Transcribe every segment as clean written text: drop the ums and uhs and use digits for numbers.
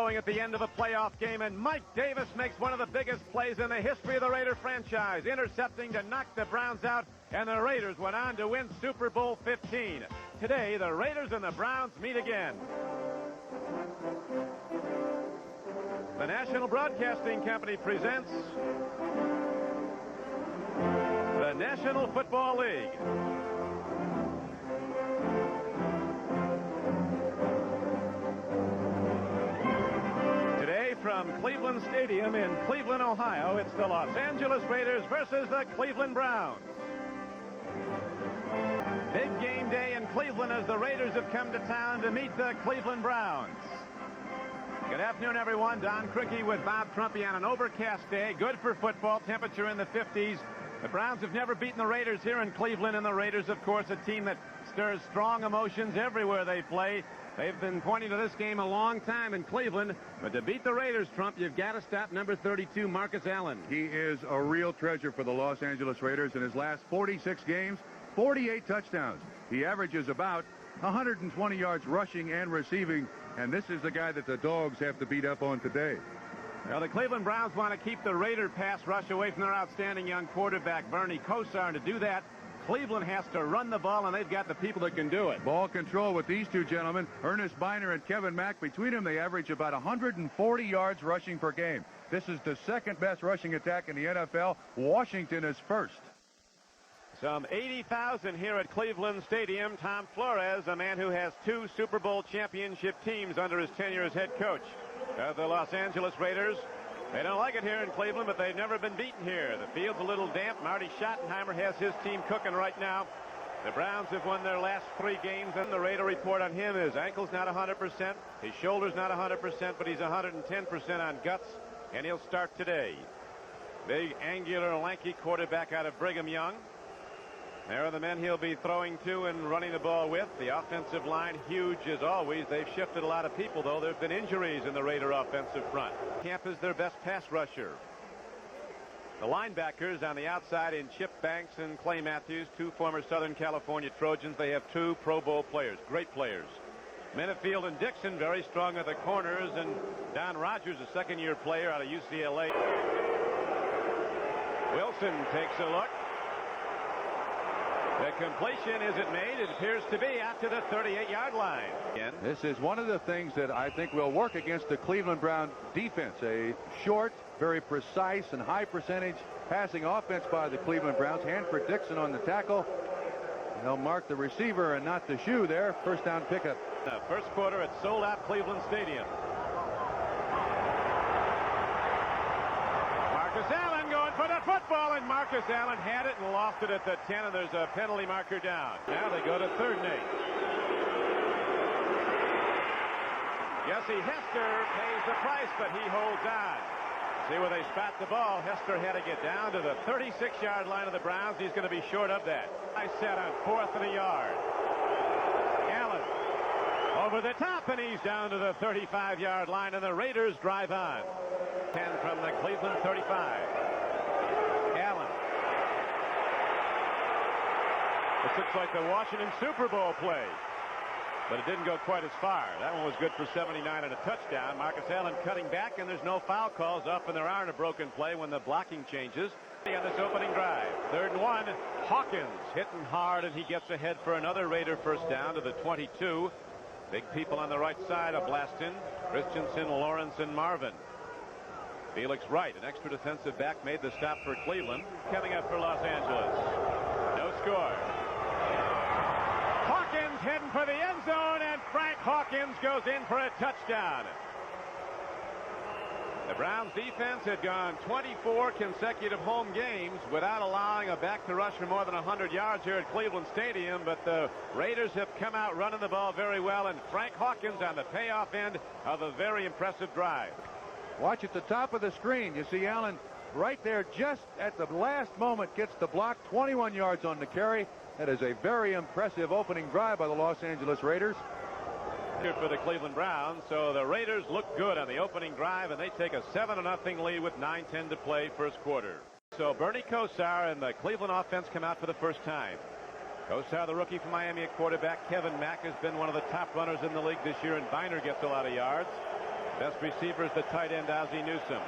going at the end of a playoff game, and Mike Davis makes one of the biggest plays in the history of the Raider franchise, intercepting to knock the Browns out, and the Raiders went on to win Super Bowl 15. Today, the Raiders and the Browns meet again. The National Broadcasting Company presents the National Football League. Today from Cleveland Stadium in Cleveland, Ohio, it's the Los Angeles Raiders versus the Cleveland Browns. Big game day in Cleveland as the Raiders have come to town to meet the Cleveland Browns. Good afternoon, everyone. Don Criqui with Bob Trumpy on an overcast day. Good for football. Temperature in the 50s. The Browns have never beaten the Raiders here in Cleveland, and the Raiders, of course, a team that stirs strong emotions everywhere they play. They've been pointing to this game a long time in Cleveland, but to beat the Raiders, Trump, you've got to stop number 32, Marcus Allen. He is a real treasure for the Los Angeles Raiders. In his last 46 games, 48 touchdowns. He averages about 120 yards rushing and receiving, and this is the guy that the Dogs have to beat up on today. Now, the Cleveland Browns want to keep the Raider pass rush away from their outstanding young quarterback, Bernie Kosar, and to do that, Cleveland has to run the ball, and they've got the people that can do it. Ball control with these two gentlemen, Ernest Biner and Kevin Mack. Between them, they average about 140 yards rushing per game. This is the second best rushing attack in the NFL. Washington is first. Some 80,000 here at Cleveland Stadium. Tom Flores, a man who has 2 Super Bowl championship teams under his tenure as head coach of the Los Angeles Raiders. They don't like it here in Cleveland, but they've never been beaten here. The field's a little damp. Marty Schottenheimer has his team cooking right now. The Browns have won their last 3 games, and the Raider report on him is ankle's not 100%, his shoulder's not 100%, but he's 110% on guts, and he'll start today. Big, angular, lanky quarterback out of Brigham Young. There are the men he'll be throwing to and running the ball with. The offensive line, huge as always. They've shifted a lot of people, though. There have been injuries in the Raider offensive front. Camp is their best pass rusher. The linebackers on the outside in Chip Banks and Clay Matthews, 2 former Southern California Trojans. They have 2 Pro Bowl players, great players. Minifield and Dixon very strong at the corners, and Don Rogers, a second-year player out of UCLA. Wilson takes a look. The completion isn't made. It appears to be after the 38-yard line. Again. This is one of the things that I think will work against the Cleveland Brown defense. A short, very precise, and high percentage passing offense by the Cleveland Browns. Hanford Dixon on the tackle. They'll mark the receiver and not the shoe there. First down pickup. The first quarter at sold-out Cleveland Stadium. Marcus Allen going for the football, and Marcus Allen had it and lost it at the 10, and there's a penalty marker down. Now they go to 3rd and 8. Jesse Hester pays the price, but he holds on. See where they spot the ball. Hester had to get down to the 36-yard line of the Browns. He's going to be short of that. I set on 4th and a yard. Allen over the top, and he's down to the 35-yard line, and the Raiders drive on. 10 from the Cleveland 35. Allen. This looks like the Washington Super Bowl play, but it didn't go quite as far. That one was good for 79 and a touchdown. Marcus Allen cutting back, and there's no foul calls up, and there aren't a broken play when the blocking changes on this opening drive. 3rd and 1. Hawkins hitting hard, and he gets ahead for another Raider first down to the 22. Big people on the right side of Blaston, Christensen, Lawrence, and Marvin. Felix Wright, an extra defensive back, made the stop for Cleveland. Coming up for Los Angeles. No score. Hawkins heading for the end zone, and Frank Hawkins goes in for a touchdown. The Browns defense had gone 24 consecutive home games without allowing a back to rush for more than 100 yards here at Cleveland Stadium, but the Raiders have come out running the ball very well, and Frank Hawkins on the payoff end of a very impressive drive. Watch at the top of the screen. You see Allen right there just at the last moment gets the block. 21 yards on the carry. That is a very impressive opening drive by the Los Angeles Raiders. Here for the Cleveland Browns, so the Raiders look good on the opening drive, and they take a 7-0 lead with 9:10 to play first quarter. So Bernie Kosar and the Cleveland offense come out for the first time. Kosar, the rookie from Miami at quarterback. Kevin Mack has been one of the top runners in the league this year, and Biner gets a lot of yards. Best receiver is the tight end, Ozzie Newsome.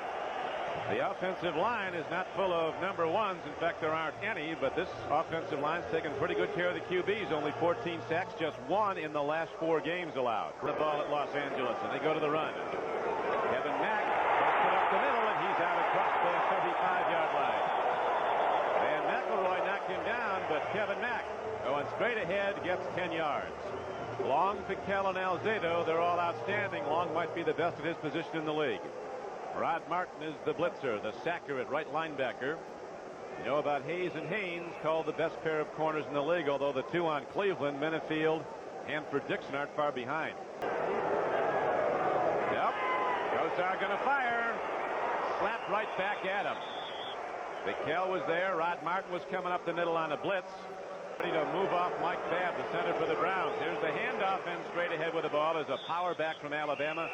The offensive line is not full of number ones. In fact, there aren't any, but this offensive line's taken pretty good care of the QBs. Only 14 sacks, just 1 in the last 4 games allowed. The ball at Los Angeles, and they go to the run. Kevin Mack puts it up the middle, and he's out across the 35-yard line. And McElroy knocked him down, but Kevin Mack, going straight ahead, gets 10 yards. Long, Piquel, and Alzado, they're all outstanding. Long might be the best at his position in the league. Rod Martin is the blitzer, the sacker at right linebacker. You know about Hayes and Haynes, called the best pair of corners in the league, although the 2 on Cleveland, Minifield and Dixon, aren't far behind. Yep. Kosar going to fire. Slapped right back at him. Piquel was there. Rod Martin was coming up the middle on a blitz. Ready to move off Mike Babb, the center for the Browns. Here's the handoff, and straight ahead with the ball is a power back from Alabama,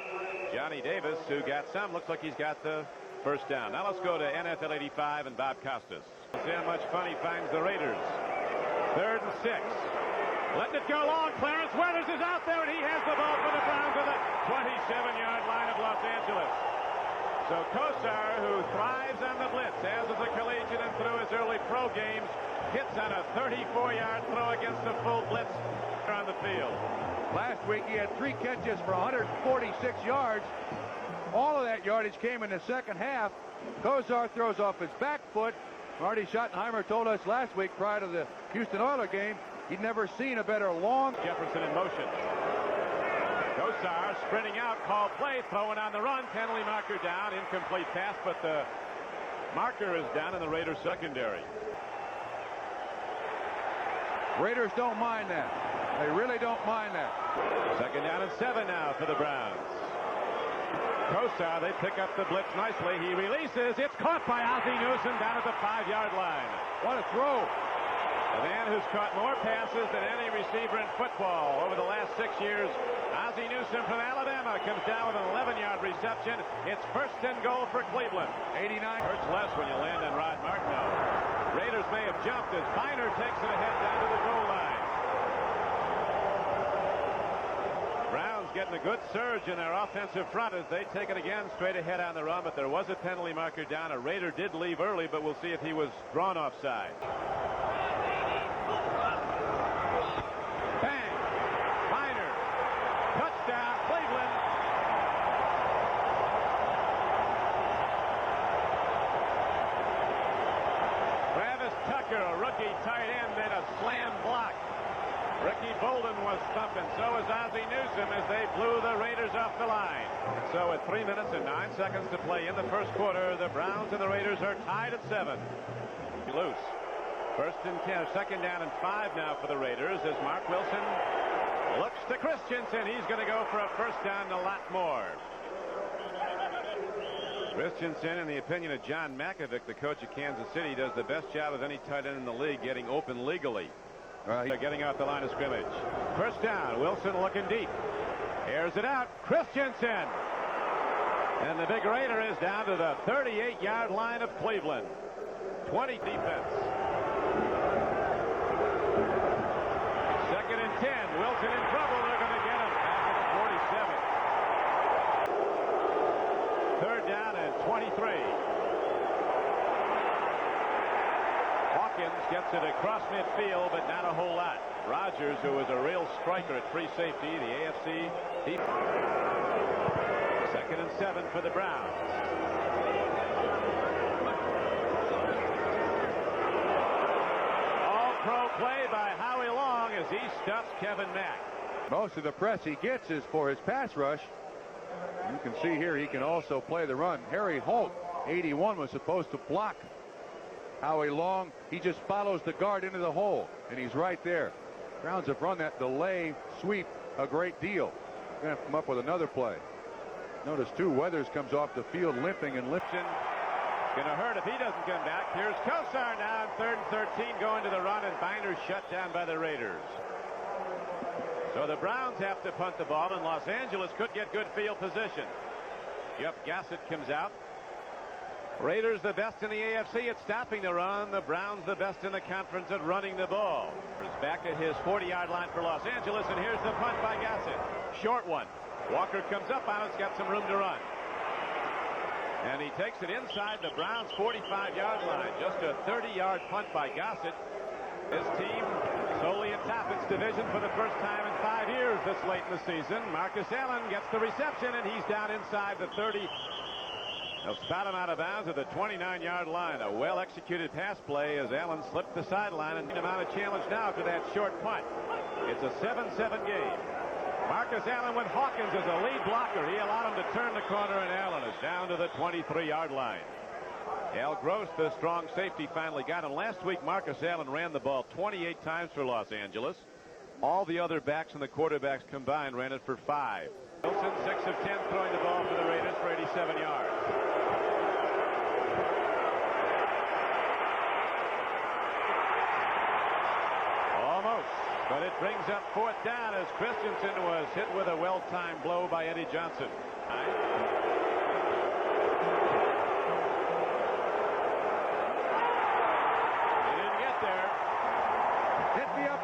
Johnny Davis, who got some. Looks like he's got the first down. Now let's go to NFL 85 and Bob Costas. See how much fun he finds the Raiders. 3rd and 6. Letting it go long. Clarence Weathers is out there, and he has the ball for the Browns at the 27-yard line of Los Angeles. So Kosar, who thrives on the blitz, as is a collegiate and through his early pro games, hits on a 34-yard throw against a full blitz on the field. Last week he had 3 catches for 146 yards. All of that yardage came in the second half. Kosar throws off his back foot. Marty Schottenheimer told us last week prior to the Houston Oilers game he'd never seen a better long. Jefferson in motion. Kosar sprinting out, call play, throwing on the run, penalty marker down, incomplete pass, but the marker is down in the Raiders secondary. Raiders don't mind that. They really don't mind that. 2nd down and 7 now for the Browns. Kosar, they pick up the blitz nicely. He releases. It's caught by Ozzie Newsome down at the 5-yard line. What a throw. The man who's caught more passes than any receiver in football over the last 6 years. Ozzie Newsome from Alabama comes down with an 11-yard reception. It's 1st and goal for Cleveland. 89. Hurts less when you land on Rod Martineau. Raiders may have jumped as Biner takes it ahead down to the goal line. Browns getting a good surge in their offensive front as they take it again straight ahead on the run, but there was a penalty marker down. A Raider did leave early, but we'll see if he was drawn offside. Bang! Biner! Touchdown, Cleveland! Travis Tucker, a rookie tight end, made a slam block. Ricky Bolden was thumping. So was Ozzie Newsome as they blew the Raiders off the line. So at 3 minutes and 9 seconds to play in the first quarter, the Browns and the Raiders are tied at 7. Loose. 1st and 10, 2nd down and 5 now for the Raiders as Mark Wilson looks to Christensen. He's going to go for a first down a lot more. Christensen, in the opinion of John Makovic, the coach of Kansas City, does the best job of any tight end in the league getting open legally. They're getting out the line of scrimmage. First down. Wilson looking deep. Airs it out. Christensen. And the big Raider is down to the 38-yard line of Cleveland. 20 defense. 2nd and 10. Wilson in trouble. They're going to get him back at the 47. 3rd down and 23. Hawkins gets it across midfield, but not a whole lot. Rodgers, who was a real striker at free safety, the AFC deep. 2nd and 7 for the Browns. All-pro play by Howie Long as he stuffs Kevin Mack. Most of the press he gets is for his pass rush. You can see here he can also play the run. Harry Holt, 81, was supposed to block Howie Long. He just follows the guard into the hole, and he's right there. Browns have run that delay sweep a great deal. Going to come up with another play. Notice too, Weathers comes off the field limping and lifting. Going to hurt if he doesn't come back. Here's Kosar now on 3rd and 13, going to the run, and Biner shut down by the Raiders. So the Browns have to punt the ball, and Los Angeles could get good field position. Jeff Gassett comes out. Raiders the best in the AFC at stopping the run. The Browns the best in the conference at running the ball. Back at his 40-yard line for Los Angeles, and here's the punt by Gassett. Short one. Walker comes up on it. It's got some room to run. And he takes it inside the Browns' 45-yard line. Just a 30-yard punt by Gossett. His team solely atop its division for the first time in 5 years this late in the season. Marcus Allen gets the reception, and he's down inside the 30. They'll spout him out of bounds at the 29-yard line. A well-executed pass play as Allen slipped the sideline and him out of challenge now to that short punt. It's a 7-7 game. Marcus Allen with Hawkins as a lead blocker. He allowed him to turn the corner, and Allen is down to the 23-yard line. Al Gross, the strong safety, finally got him. Last week, Marcus Allen ran the ball 28 times for Los Angeles. All the other backs and the quarterbacks combined ran it for 5. Wilson, 6 of 10, throwing the ball for the Raiders for 87 yards. Almost, but it brings up 4th down as Christensen was hit with a well-timed blow by Eddie Johnson.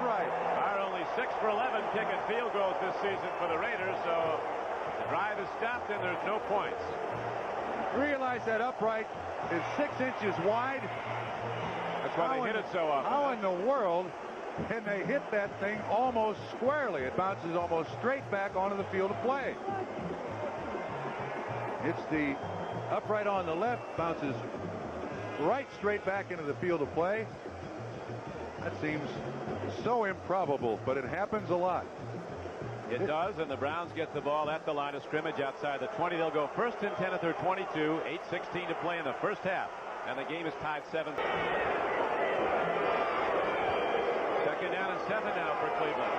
Are only 6 for 11 kicking field goals this season for the Raiders, so the drive is stopped and there's no points. Realize that upright is 6 inches wide. That's why they hit it so often. How in the world can they hit that thing almost squarely? It bounces almost straight back onto the field of play. It's the upright on the left, bounces right straight back into the field of play. That seems so improbable, but it happens a lot. It does, and the Browns get the ball at the line of scrimmage outside the 20. They'll go 1st and 10 at their 22. 8:16 to play in the first half, and the game is tied 7. 2nd down and 7 now for Cleveland.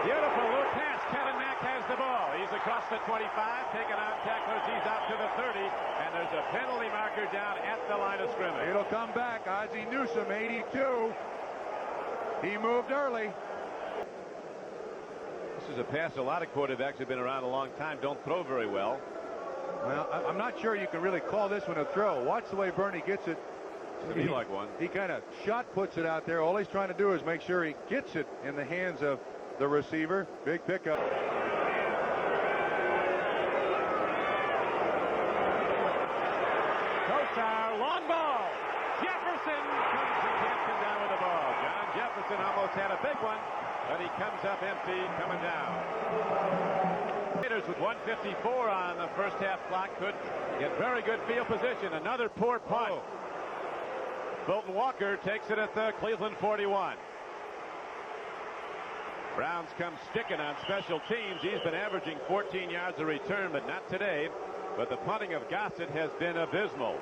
Beautiful loop pass. Kevin Mack has the ball. He's across the 25, taken out tacklers. He's out to the 30, and there's a penalty marker down at the line of scrimmage. It'll come back. Ozzie Newsome, 82. He moved early. This is a pass a lot of quarterbacks have been around a long time don't throw very well. Well, I'm not sure you can really call this one a throw. Watch the way Bernie gets it. To be like one. He kind of shot puts it out there. All he's trying to do is make sure he gets it in the hands of the receiver. Big pickup. Kosar, long ball. Jefferson comes and can't come down with the ball. John Jefferson almost had a big one, but he comes up empty, coming down. Raiders with 1:54 on the first half clock could get very good field position. Another poor punt. Fulton Walker takes it at the Cleveland 41. Browns come sticking on special teams. He's been averaging 14 yards a return, but not today. But the punting of Gossett has been abysmal.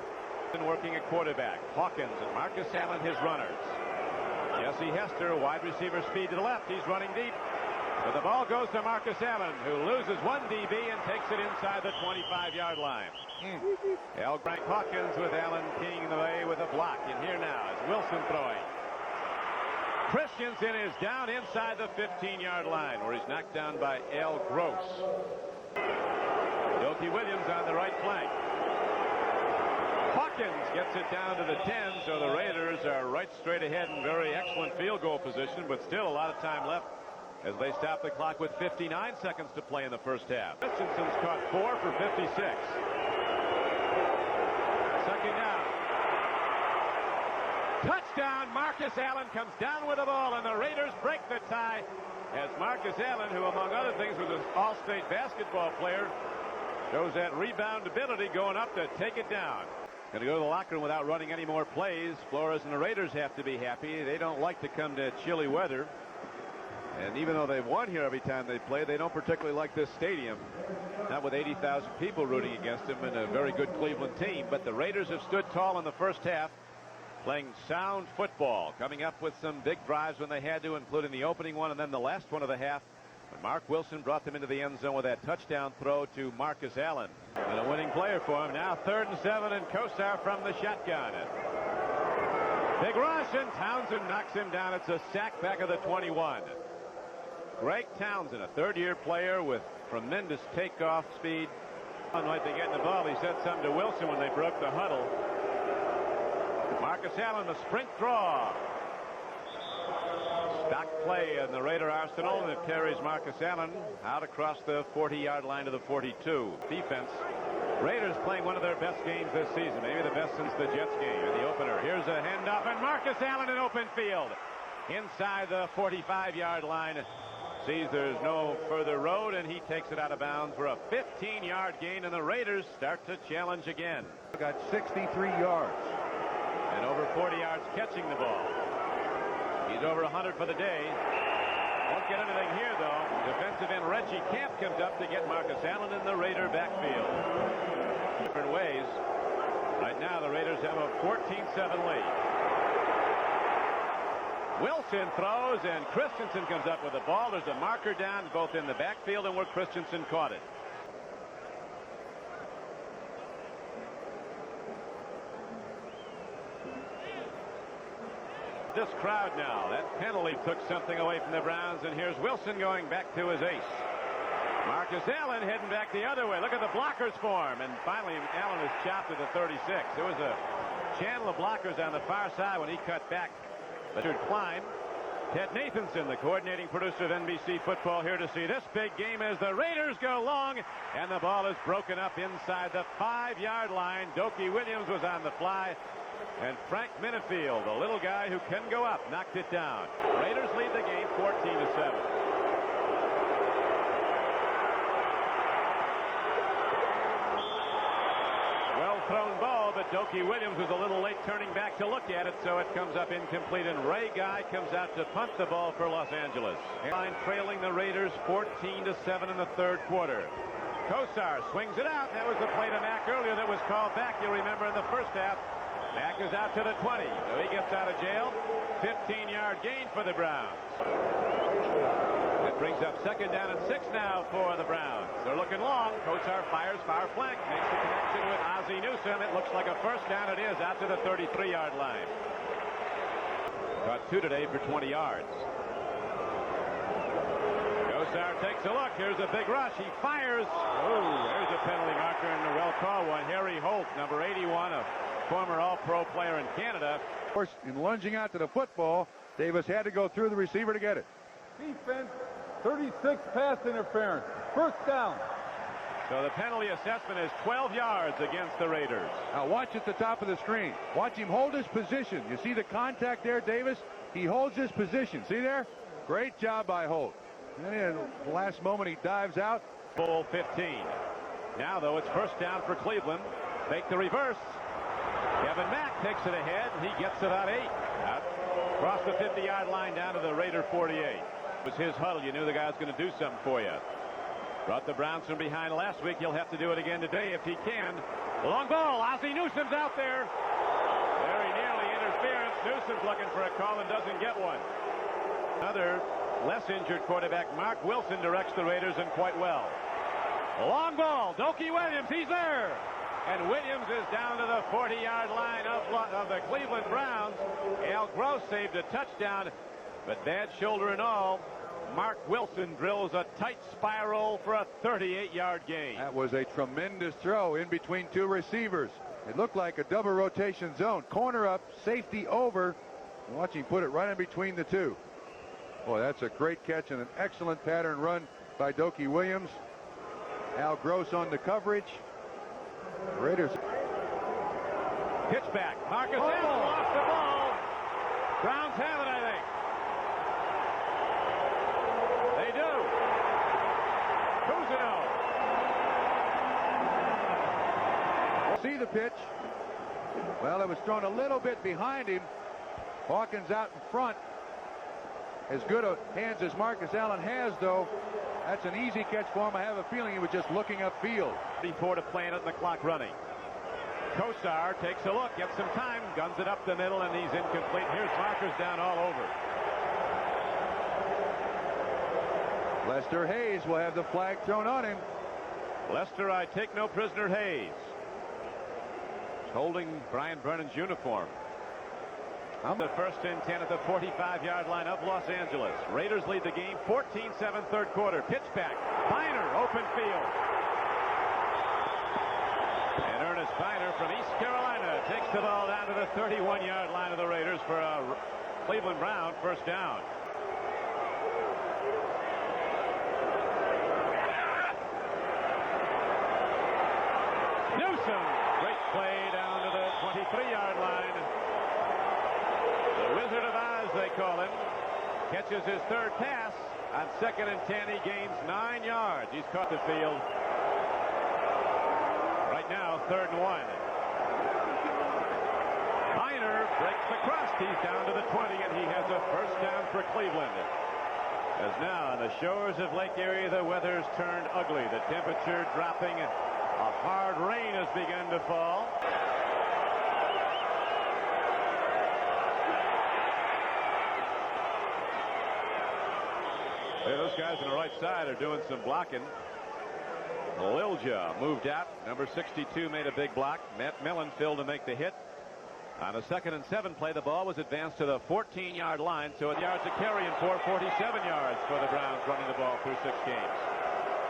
Been working at quarterback. Hawkins and Marcus Allen his runners. Jesse Hester, wide receiver speed to the left. He's running deep. But the ball goes to Marcus Allen, who loses one DB and takes it inside the 25-yard line. Frank Hawkins with Allen keying the way with a block. And here now is Wilson throwing. Christensen is down inside the 15-yard line, where he's knocked down by Al Gross. Doki Williams on the right flank. Hawkins gets it down to the 10, so the Raiders are right straight ahead in very excellent field goal position, but still a lot of time left as they stop the clock with 59 seconds to play in the first half. Christensen's caught 4 for 56. 2nd down. Touchdown. Marcus Allen comes down with the ball, and the Raiders break the tie as Marcus Allen, who among other things was an all-state basketball player, shows that rebound ability going up to take it down. Going to go to the locker room without running any more plays. Flores and the Raiders have to be happy. They don't like to come to chilly weather. And even though they've won here every time they play, they don't particularly like this stadium. Not with 80,000 people rooting against them and a very good Cleveland team. But the Raiders have stood tall in the first half, playing sound football, coming up with some big drives when they had to, including the opening one and then the last one of the half, when Mark Wilson brought them into the end zone with that touchdown throw to Marcus Allen. And a winning player for him. Now 3rd and 7, and Kosar from the shotgun. Big rush, and Townsend knocks him down. It's a sack back of the 21. Greg Townsend, a third-year player with tremendous takeoff speed. Might be getting the ball. He said something to Wilson when they broke the huddle. Marcus Allen, the sprint draw. Stock play in the Raider arsenal, and it carries Marcus Allen out across the 40-yard line to the 42. Defense. Raiders playing one of their best games this season, maybe the best since the Jets game in the opener. Here's a handoff, and Marcus Allen in open field inside the 45-yard line. Sees there's no further road, and he takes it out of bounds for a 15-yard gain, and the Raiders start to challenge again. Got 63 yards. And over 40 yards catching the ball. He's over 100 for the day. Won't get anything here, though. Defensive end Reggie Camp comes up to get Marcus Allen in the Raider backfield. Different ways. Right now, the Raiders have a 14-7 lead. Wilson throws, and Christensen comes up with the ball. There's a marker down both in the backfield and where Christensen caught it. This crowd now. That penalty took something away from the Browns, and here's Wilson going back to his ace. Marcus Allen heading back the other way. Look at the blockers form, and finally Allen is chopped at the 36. There was a channel of blockers on the far side when he cut back. Richard Klein, Ted Nathanson, the coordinating producer of NBC Football, here to see this big game as the Raiders go long, and the ball is broken up inside the 5-yard line. Dokie Williams was on the fly, and Frank Minifield, the little guy who can go up, knocked it down. Raiders lead the game 14-7. Thrown ball, but Dokie Williams was a little late turning back to look at it, so it comes up incomplete, and Ray Guy comes out to punt the ball for Los Angeles. Line trailing the Raiders 14-7 in the third quarter. Kosar swings it out. That was the play to Mack earlier that was called back, you'll remember, in the first half. Mack is out to the 20, so he gets out of jail. 15-yard gain for the Browns. That brings up second down and 6 now for the Browns. They're looking long. Kosar fires far flank, makes the connection with Ozzie Newsome. It looks like a first down. It is out to the 33-yard line. Caught 2 today for 20 yards. Kosar takes a look. Here's a big rush. He fires. Oh, there's a penalty marker and a well-called one. Harry Holt, number 81, a former All-Pro player in Canada. Of course, in lunging out to the football, Davis had to go through the receiver to get it. Defense, 36 pass interference. First down. So the penalty assessment is 12 yards against the Raiders. Now watch at the top of the screen. Watch him hold his position. You see the contact there, Davis? He holds his position. See there? Great job by Holt. And in the last moment, he dives out. Full 15. Now, though, it's first down for Cleveland. Fake the reverse. Kevin Mack takes it ahead, and he gets about 8. Out across the 50-yard line down to the Raider 48. It was his huddle. You knew the guy was going to do something for you. Brought the Browns from behind last week. He'll have to do it again today if he can. The long ball. Ozzie Newsome's out there. Very nearly interference. Newsome's looking for a call and doesn't get one. Another less injured quarterback, Mark Wilson, directs the Raiders, and quite well. A long ball. Dokie Williams, he's there. And Williams is down to the 40-yard line of the Cleveland Browns. Al Gross saved a touchdown, but bad shoulder and all. Mark Wilson drills a tight spiral for a 38-yard gain. That was a tremendous throw in between two receivers. It looked like a double rotation zone. Corner up, safety over. Watch him put it right in between the two. Boy, that's a great catch and an excellent pattern run by Dokie Williams. Al Gross on the coverage. Raiders. Pitch back. Marcus Allen lost the ball. Browns have it, I think. They do. Cousineau. See the pitch. Well, it was thrown a little bit behind him. Hawkins out in front. As good a hands as Marcus Allen has, though, that's an easy catch for him. I have a feeling he was just looking upfield. Before to play it and the clock running. Kosar takes a look, gets some time, guns it up the middle, and he's incomplete. Here's markers down all over. Lester Hayes will have the flag thrown on him. Lester, I take no prisoner Hayes. Holding Brian Vernon's uniform. The first and 10 at the 45-yard line of Los Angeles. Raiders lead the game 14-7 third quarter. Pitch back. Biner, open field. And Ernest Biner from East Carolina takes the ball down to the 31-yard line of the Raiders for a Cleveland Brown first down. Newsome. Great play down to the 23-yard line. The Wizard of Oz, they call him. Catches his third pass. On 2nd and 10, he gains 9 yards. He's caught the field. Right now, 3rd and 1. Miner breaks the crust. He's down to the 20, and he has a first down for Cleveland. As now, on the shores of Lake Erie, the weather's turned ugly. The temperature dropping. A hard rain has begun to fall. Hey, those guys on the right side are doing some blocking. Lilja moved out. Number 62 made a big block. Matt Millen filled to make the hit. On a 2nd and 7 play, the ball was advanced to the 14-yard line. So it yards a carry and 47 yards for the Browns running the ball through 6 games.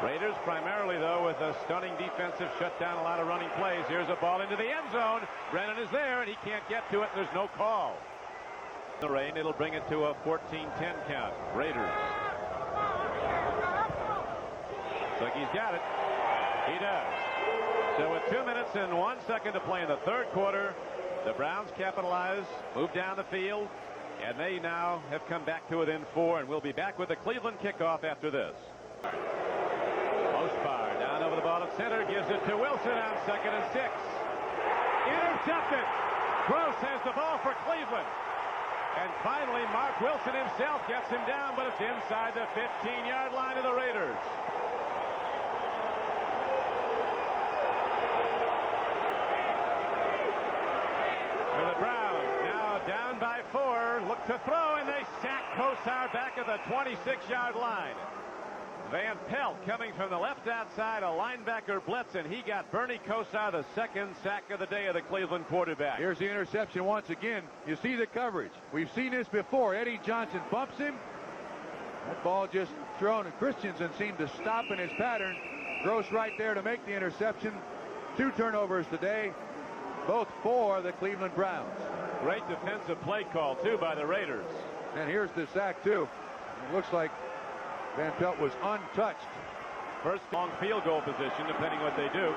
Raiders primarily, though, with a stunning defensive shutdown, a lot of running plays. Here's a ball into the end zone. Brennan is there, and he can't get to it. There's no call. The rain, it'll bring it to a 14-10 count. Raiders. Looks like he's got it. He does. So with 2 minutes and 1 second to play in the 3rd quarter, the Browns capitalize, move down the field, and they now have come back to within 4, and we'll be back with the Cleveland kickoff after this. Osbar down over the ball at center, gives it to Wilson on 2nd and 6. Intercepted. Gross has the ball for Cleveland. And finally, Mark Wilson himself gets him down, but it's inside the 15-yard line of the Raiders. For the Browns, now down by 4, look to throw, and they sack Kosar back at the 26-yard line. Van Pelt coming from the left outside, a linebacker blitz, and he got Bernie Kosar, the 2nd sack of the day of the Cleveland quarterback. Here's the interception once again. You see the coverage. We've seen this before. Eddie Johnson bumps him. That ball just thrown, and Christensen seemed to stop in his pattern. Gross right there to make the interception. 2 turnovers today, both for the Cleveland Browns. Great defensive play call, too, by the Raiders. And here's the sack, too. It looks like Van Pelt was untouched. First long field goal position, depending what they do.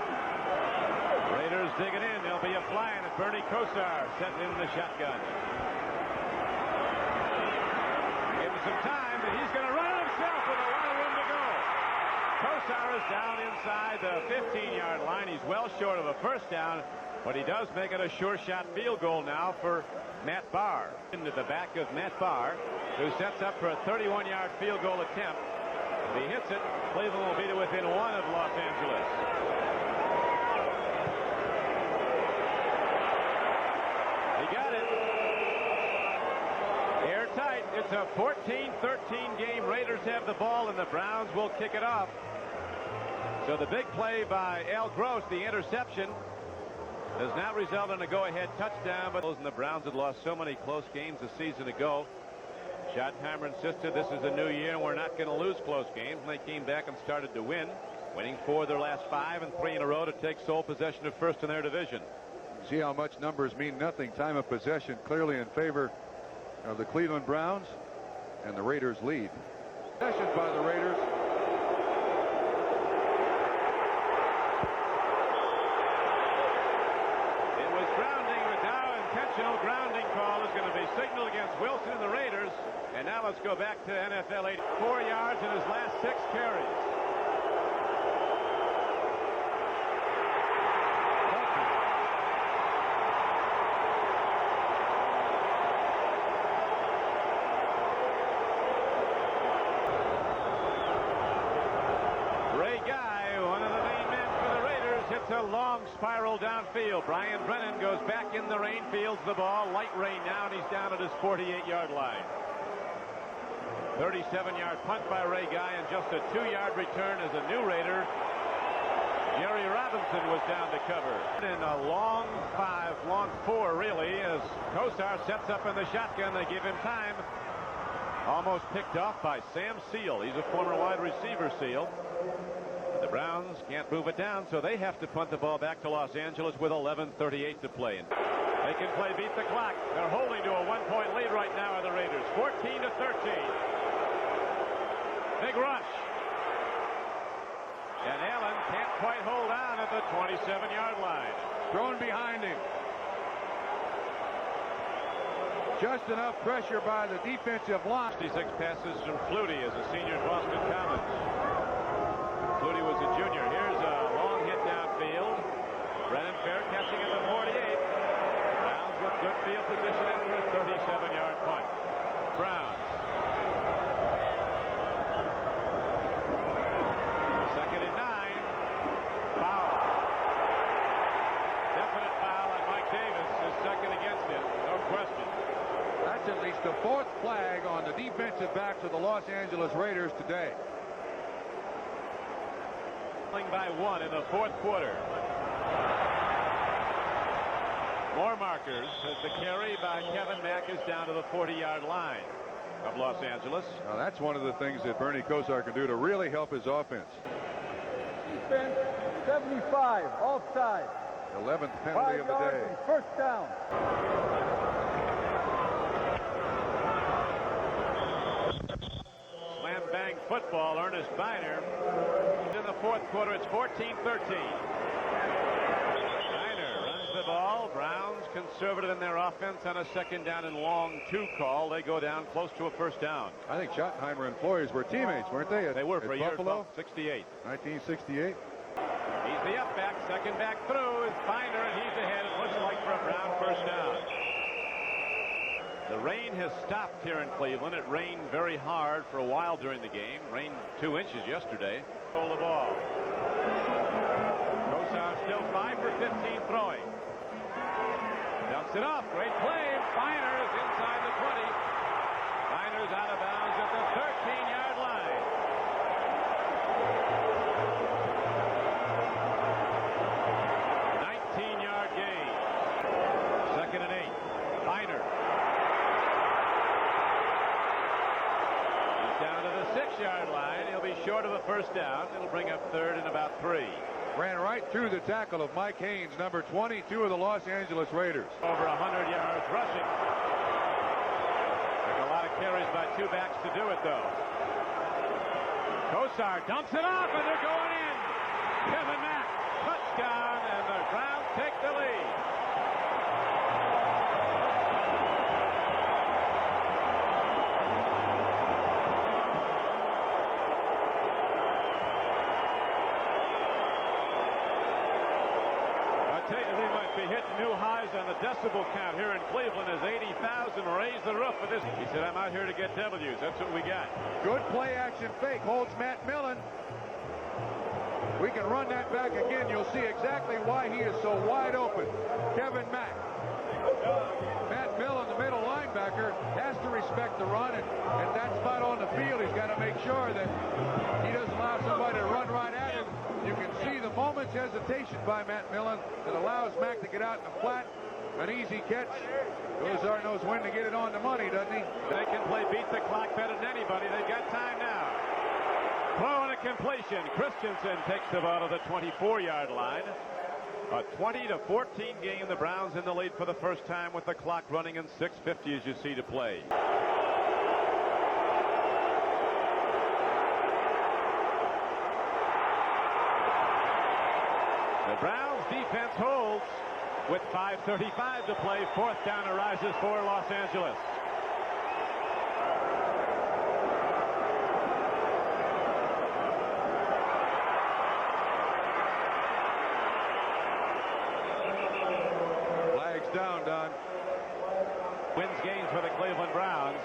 Raiders digging in. There'll be a fly in at Bernie Kosar, setting in the shotgun. Give him some time, and he's going to run it himself with a lot of room to go. Kosar is down inside the 15-yard line. He's well short of a first down, but he does make it a sure shot field goal now for Matt Barr. Into the back of Matt Barr, who sets up for a 31-yard field goal attempt. If he hits it, Cleveland will be to within 1 of Los Angeles. He got it. Airtight. It's a 14-13 game. Raiders have the ball, and the Browns will kick it off. So the big play by Al Gross, the interception, does not result in a go-ahead touchdown, but the Browns had lost so many close games a season ago. Schottenheimer insisted this is a new year and we're not going to lose close games, and they came back and started to win, winning 4 of their last 5 and 3 in a row to take sole possession of first in their division. See how much numbers mean nothing. Time of possession clearly in favor of the Cleveland Browns, and the Raiders lead. Possession by the Raiders. Grounding call is going to be signaled against Wilson and the Raiders. And now let's go back to NFL 84 yards in his last 6 carries. Ray Guy, one of the main men for the Raiders, hits a long spiral downfield. Brian Brennan goes back in the rain, fields the ball. Light rain now, and he's down at his 48-yard line. 37-yard punt by Ray Guy, and just a 2-yard return as a new Raider. Jerry Robinson was down to cover. In a long 4 really, as Kosar sets up in the shotgun. They give him time. Almost picked off by Sam Seal. He's a former wide receiver, Seal. The Browns can't move it down, so they have to punt the ball back to Los Angeles with 11:38 to play. They can play beat the clock. They're holding to a 1-point lead right now, are the Raiders. 14-13. Big rush. And Allen can't quite hold on at the 27-yard line. Thrown behind him. Just enough pressure by the defensive line. 66 passes from Flutie as a senior at Boston College. Flutie was a junior. Here's a long hit downfield. Brennan Fair catching at the 48. Browns with good field position after a 37-yard punt. Browns. Second and 9. Foul. Definite foul on Mike Davis. His second against him. No question. That's at least the fourth flag on the defensive backs of the Los Angeles Raiders today. By 1 in the fourth quarter. More markers as the carry by Kevin Mack is down to the 40-yard line of Los Angeles. Now that's one of the things that Bernie Kosar can do to really help his offense. Defense 75, offside. 11th penalty of the day. First down. Slam bang football. Ernest Biner. In the fourth quarter, it's 14-13. Biner runs the ball. Browns conservative in their offense on a second down and long 2 call. They go down close to a first down. I think Schottenheimer and Flores were teammates, weren't they? They were for a year. Buffalo. 68. 1968. He's the up back. Second back through is Biner, and he's ahead. It looks like for a Brown first down. The rain has stopped here in Cleveland. It rained very hard for a while during the game. Rained 2 inches yesterday. Hold the ball. Kosar still 5 for 15 throwing. Dumps it off. Great play. Biner is inside the 20. Biner's out of bounds at the 13-yard line. Gain. Second and 8. Biner. He's down to the 6-yard line. He'll be short of a first down. It'll bring up third and about 3. Ran right through the tackle of Mike Haynes, number 22 of the Los Angeles Raiders. Over 100 yards rushing. There's a lot of carries by 2 backs to do it, though. Kosar dumps it off, and they're going in. Kevin Mack, touchdown, and the Browns take the lead. I tell you, we might be hitting new highs on the decibel count here in Cleveland as 80,000 raise the roof of this. He said, I'm out here to get W's. That's what we got. Good play action fake. Holds Matt Millen. We can run that back again. You'll see exactly why he is so wide open. Kevin Mack. Matt Millen, the middle linebacker, has to respect the run, and that spot on the field, he's got to make sure that he doesn't allow somebody to run right at him. You can see the moment's hesitation by Matt Millen that allows Mack to get out in the flat. An easy catch. Kosar knows when to get it on the money, doesn't he? They can play beat the clock better than anybody. They've got time now. Throw and a completion. Christensen takes the ball to the 24-yard line. A 20-14 game. The Browns in the lead for the first time with the clock running and 6:50 as you see to play. The Browns defense holds with 5:35 to play. Fourth down arises for Los Angeles. Down, Don. Wins games for the Cleveland Browns.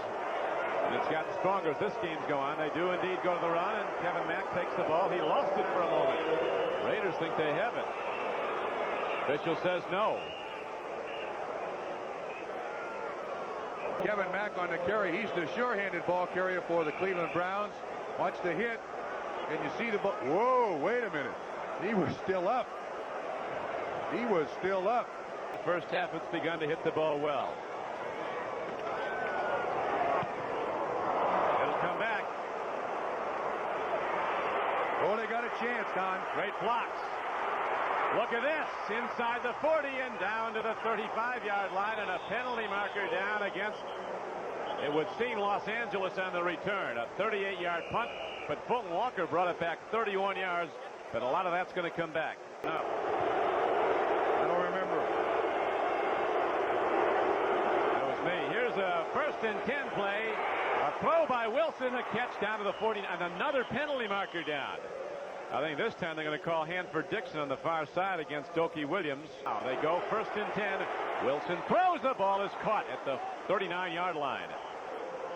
And it's gotten stronger as this game's go on. They do indeed go to the run, and Kevin Mack takes the ball. He lost it for a moment. Raiders think they have it. Official says no. Kevin Mack on the carry. He's the sure-handed ball carrier for the Cleveland Browns. Watch the hit, and you see the ball. Whoa, wait a minute. He was still up. He was still up. First half, it's begun to hit the ball well. It'll come back. Oh, they got a chance, Don. Great blocks. Look at this. Inside the 40 and down to the 35-yard line, and a penalty marker down against, it would seem, Los Angeles on the return. A 38-yard punt, but Fulton Walker brought it back 31 yards but a lot of that's going to come back. No. I don't remember. That was me. Here's a 1st and 10 play. A throw by Wilson, a catch down to the 40, and another penalty marker down. I think this time they're going to call Hanford-Dixon on the far side against Dokie Williams. Now they go 1st and 10. Wilson throws, the ball is caught at the 39-yard line.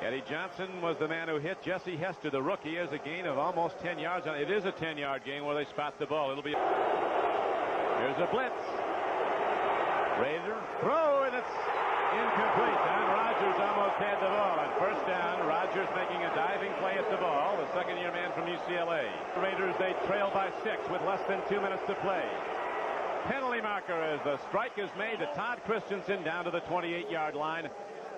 Eddie Johnson was the man who hit Jesse Hester, the rookie, as a gain of almost 10 yards. It is a 10-yard gain where they spot the ball. It'll be. Here's a blitz. Raider throw, and it's incomplete. Don Rogers almost had the ball. On 1st down, Rogers making a diving play at the ball. The second-year man from UCLA. The Raiders, they trail by 6 with less than 2 minutes to play. Penalty marker as the strike is made to Todd Christensen down to the 28-yard line.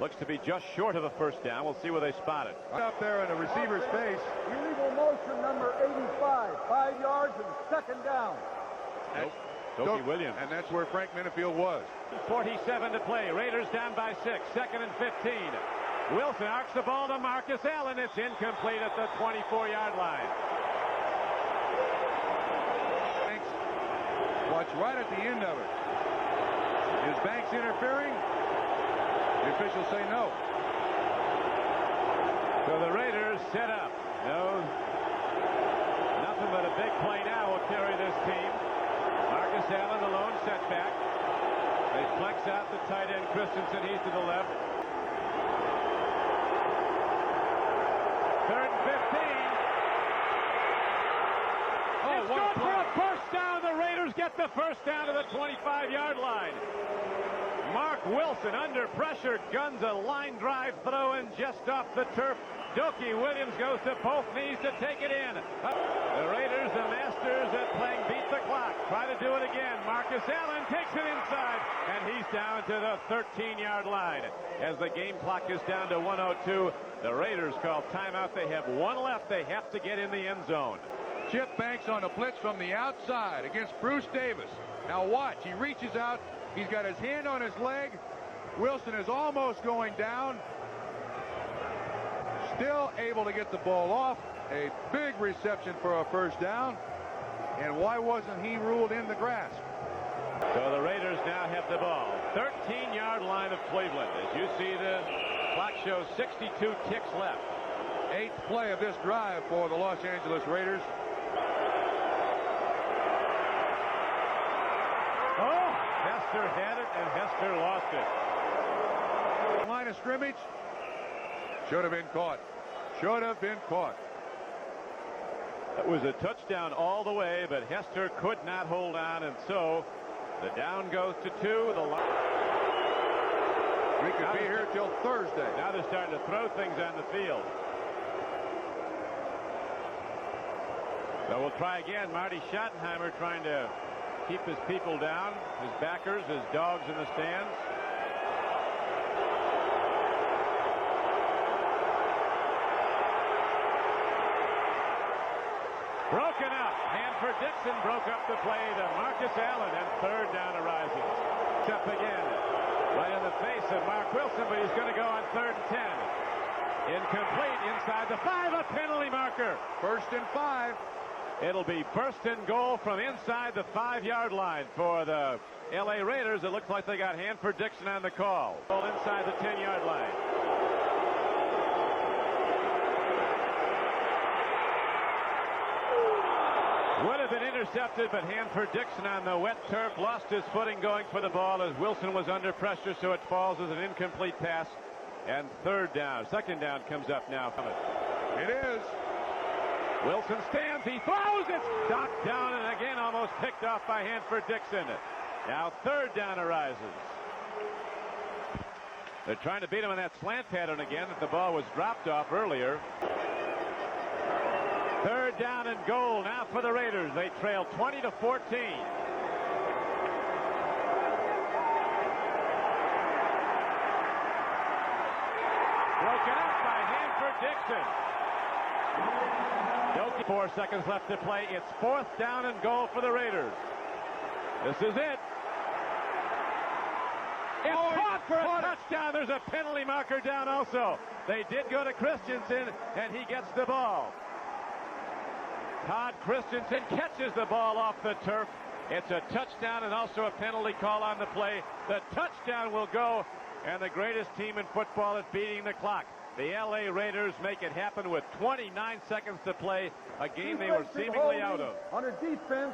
Looks to be just short of a 1st down. We'll see where they spot it. Right up there in the receiver's face. Illegal motion number 85. 5 yards and 2nd down. Dokie Williams. And that's where Frank Minifield was. 47 to play. Raiders down by 6. 2nd and 15. Wilson arcs the ball to Marcus Allen. It's incomplete at the 24-yard line. Banks, watch right at the end of it. Is Banks interfering? The officials say no. So the Raiders set up. No, nothing but a big play now will carry this team. Marcus Allen, the lone setback. They flex out the tight end Christensen. He's to the left. 3rd and 15. It's good for a 1st down. The Raiders get the 1st down to the 25-yard line. Mark Wilson under pressure guns a line drive throw and just off the turf. Dokie Williams goes to both knees to take it in. The Raiders, the masters at playing beat the clock. Try to do it again. Marcus Allen takes it inside, and he's down to the 13-yard line. As the game clock is down to 1:02, the Raiders call timeout. They have 1 left. They have to get in the end zone. Chip Banks on a blitz from the outside against Bruce Davis. Now watch, he reaches out. He's got his hand on his leg. Wilson is almost going down. Still able to get the ball off. A big reception for a 1st down. And why wasn't he ruled in the grasp? So the Raiders now have the ball. 13-yard line of Cleveland. As you see, the clock shows 62 ticks left. 8th play of this drive for the Los Angeles Raiders. Oh, Hester had it, and Hester lost it. Line of scrimmage. Should have been caught. Should have been caught. It was a touchdown all the way, but Hester could not hold on, and so the down goes to 2. We could be here till Thursday. Now they're starting to throw things on the field. So we'll try again. Marty Schottenheimer trying to keep his people down, his backers, his dogs in the stands. Broken up. Hanford-Dixon broke up the play to Marcus Allen, and 3rd down arises. It's up again. Right in the face of Mark Wilson, but he's going to go on 3rd and 10. Incomplete inside the 5, a penalty marker. 1st and 5. It'll be 1st and goal from inside the 5-yard line for the LA Raiders. It looks like they got Hanford-Dixon on the call. Ball inside the 10-yard line. Would have been intercepted, but Hanford-Dixon on the wet turf lost his footing going for the ball as Wilson was under pressure, so it falls as an incomplete pass. And 3rd down. 2nd down comes up now. It is. Wilson stands, he throws, it's knocked down and again almost picked off by Hanford-Dixon. Now 3rd down arises. They're trying to beat him on that slant pattern again that the ball was dropped off earlier. 3rd down and goal now for the Raiders. They trail 20-14. Broken up by Hanford-Dixon. 4 seconds left to play. It's 4th down and goal for the Raiders. This is it. It's caught for a touchdown. There's a penalty marker down also. They did go to Christensen, and he gets the ball. Todd Christensen catches the ball off the turf. It's a touchdown and also a penalty call on the play. The touchdown will go, and the greatest team in football is beating the clock. The L.A. Raiders make it happen with 29 seconds to play, a game they were seemingly out of. Under defense,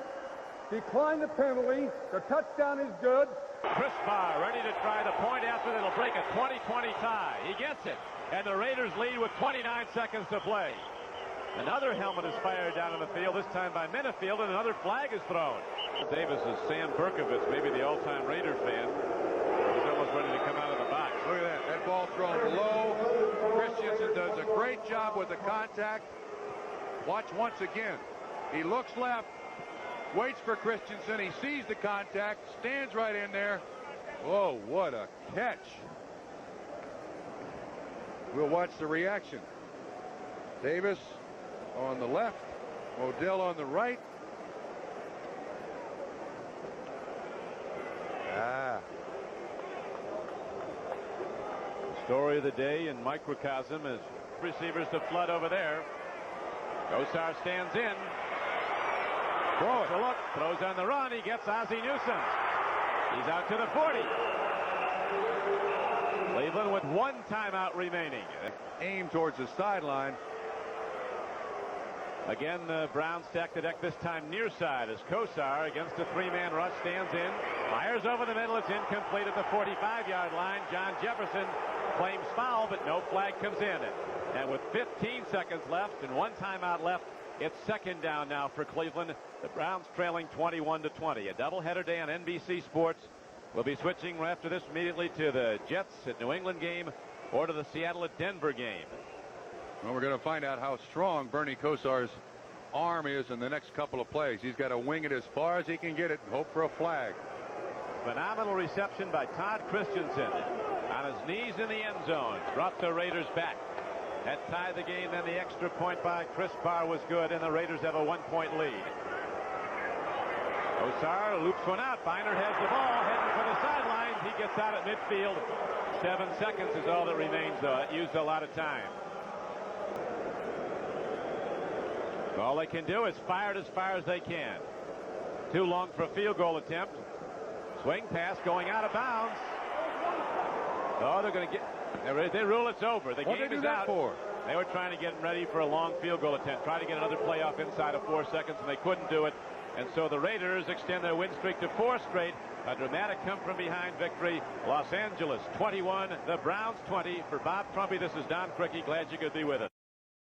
decline the penalty. The touchdown is good. Chris Barr ready to try the point after that'll break a 20-20 tie. He gets it, and the Raiders lead with 29 seconds to play. Another helmet is fired down in the field, this time by Minifield, and another flag is thrown. Davis is Sam Berkovitz, maybe the all-time Raiders fan. He's almost ready to come out of the box. Look at that. That ball thrown low. Christensen does a great job with the contact. Watch once again. He looks left, waits for Christensen. He sees the contact, stands right in there. Oh, what a catch. We'll watch the reaction. Davis on the left, Modell on the right. Story of the day in microcosm as receivers to flood over there. Kosar stands in. Throw it. A look, throws on the run. He gets Ozzie Newsome. He's out to the 40. Cleveland with one timeout remaining. Aim towards the sideline. Again, the Browns stack the deck, this time near side, as Kosar against a three-man rush stands in. Fires over the middle. It's incomplete at the 45-yard line. John Jefferson claims foul, but no flag comes in. And with 15 seconds left and one timeout left, it's second down now for Cleveland. The Browns trailing 21-20. A doubleheader day on NBC Sports. We'll be switching after this immediately to the Jets at New England game or to the Seattle at Denver game. Well, we're going to find out how strong Bernie Kosar's arm is in the next couple of plays. He's got to wing it as far as he can get it and hope for a flag. Phenomenal reception by Todd Christensen on his knees in the end zone. Brought the Raiders back. That tied the game. Then the extra point by Chris Barr was good, and the Raiders have a 1-point lead. Kosar loops one out. Biner has the ball, heading for the sidelines. He gets out at midfield. 7 seconds is all that remains, though. It used a lot of time. All they can do is fire it as far as they can. Too long for a field goal attempt. Swing pass going out of bounds. Oh, they're going to get. They rule it's over. The game is out. They were trying to get ready for a long field goal attempt. Try to get another playoff inside of 4 seconds, and they couldn't do it. And so the Raiders extend their win streak to 4 straight. A dramatic come-from-behind victory. Los Angeles 21, the Browns 20. For Bob Trumpy, this is Don Criqui. Glad you could be with us.